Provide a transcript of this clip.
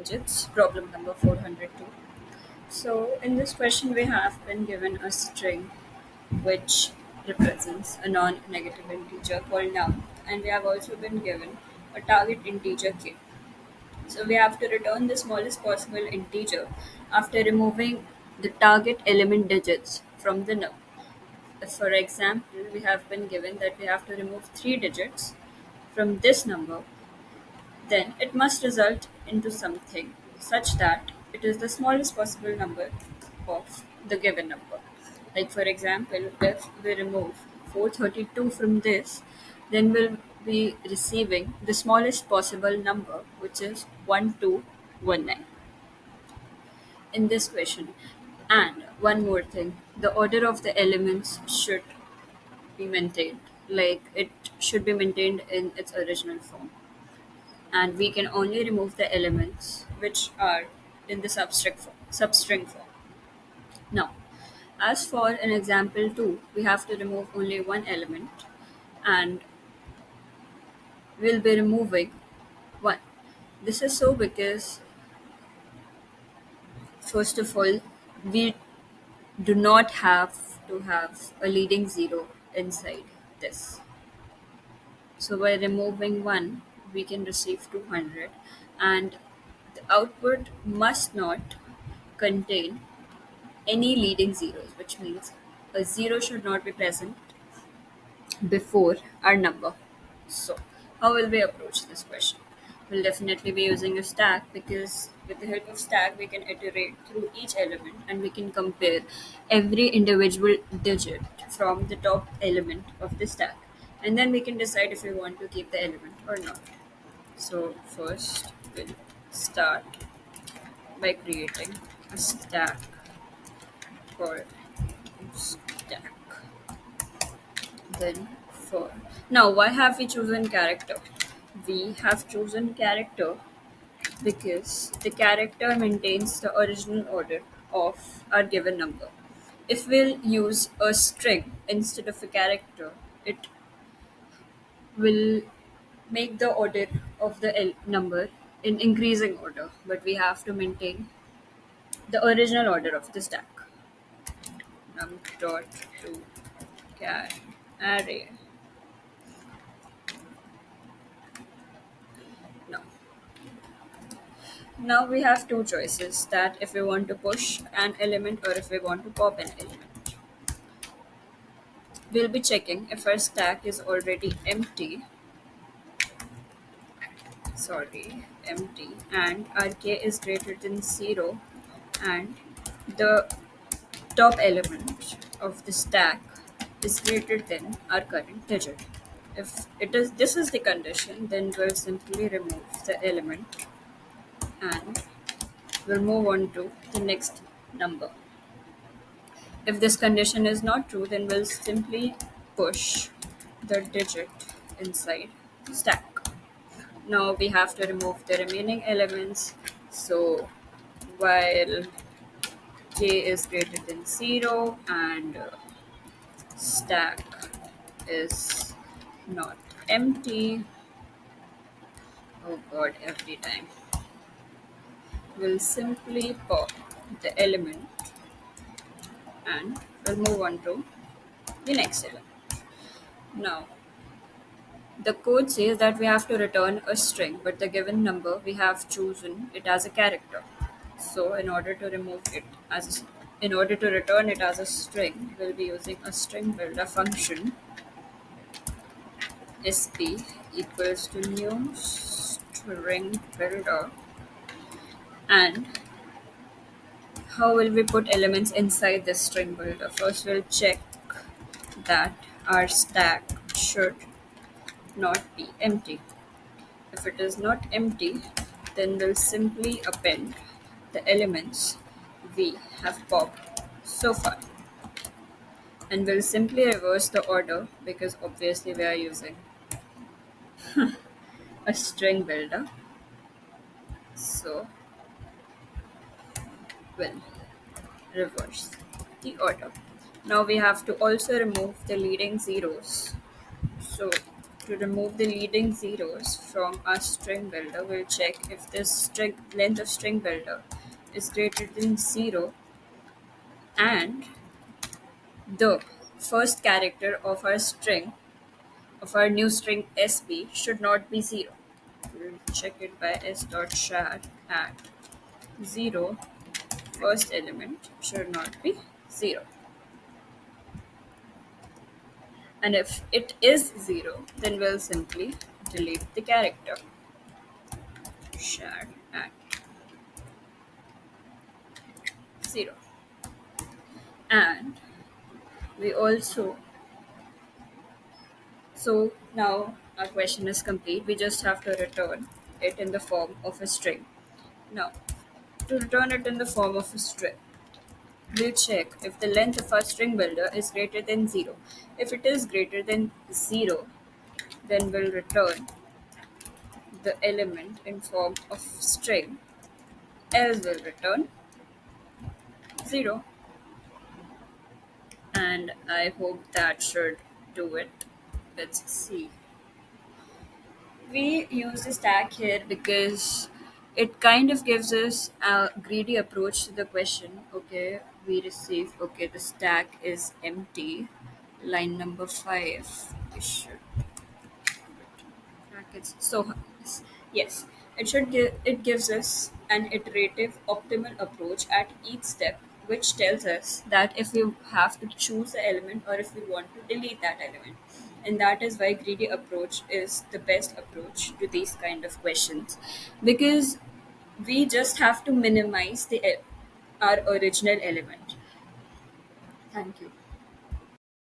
digits, problem number 402. So, in this question, we have been given a string which represents a non negative integer called num, and we have also been given a target integer k. So, we have to return the smallest possible integer after removing the target element digits from the num. For example, we have been given that we have to remove 3 digits from this number, then it must result into something such that it is the smallest possible number of the given number. Like for example, if we remove 432 from this, then we'll be receiving the smallest possible number, which is 1219 in this question. And one more thing, the order of the elements should be maintained. Like it should be maintained in its original form, and we can only remove the elements which are in the substring form. Now, as for an example 2, we have to remove only one element, and we'll be removing 1. This is so because, first of all, we do not have to have a leading 0 inside this. So by removing 1, we can receive 200, and the output must not contain any leading zeros, which means a zero should not be present before our number. So, how will we approach this question? We'll definitely be using a stack, because with the help of stack we can iterate through each element and we can compare every individual digit from the top element of the stack, and then we can decide if we want to keep the element or not. So first we'll start by creating a stack for stack. Then for now, why have we chosen character? We have chosen character because the character maintains the original order of our given number. If we'll use a string instead of a character, it will make the order of the number in increasing order, but we have to maintain the original order of the stack. Num dot to char array. Now, Now we have two choices, that if we want to push an element or if we want to pop an element. We'll be checking if our stack is already empty, and our k is greater than 0, and the top element of the stack is greater than our current digit. If this is the condition, then we'll simply remove the element and we'll move on to the next number. If this condition is not true, then we'll simply push the digit inside the stack. Now we have to remove the remaining elements. So while k is greater than 0 and stack is not empty, oh god, every time, we'll simply pop the element and we'll move on to the next element. Now, the code says that we have to return a string, but the given number we have chosen it as a character. So, in order to return it as a string, we'll be using a string builder function. Sp equals to new string builder. And how will we put elements inside this string builder? First, we'll check that our stack should not be empty. If it is not empty, then we'll simply append the elements we have popped so far. And we'll simply reverse the order because obviously we are using a string builder. So we'll reverse the order. Now we have to also remove the leading zeros. So To remove the leading zeros from our string builder, we'll check if the string length of string builder is greater than 0 and the first character of our string of our new string sp should not be 0. We'll check it by s dot shad at 0 first element should not be 0. And if it is 0, then we'll simply delete the character shad at 0. And we also, so now our question is complete. We just have to return it in the form of a string. Now, to return it in the form of a string, we'll check if the length of our string builder is greater than 0. If it is greater than 0, then we'll return the element in form of string, else we'll return 0. And I hope that should do it. Let's see. We use the stack here because it kind of gives us a greedy approach to the question. Okay, we receive, okay, the stack is empty. Line number 5. We should brackets. So yes, it gives us an iterative optimal approach at each step, which tells us that if we have to choose the element or if we want to delete that element. And that is why greedy approach is the best approach to these kind of questions, because we just have to minimize our original element. Thank you.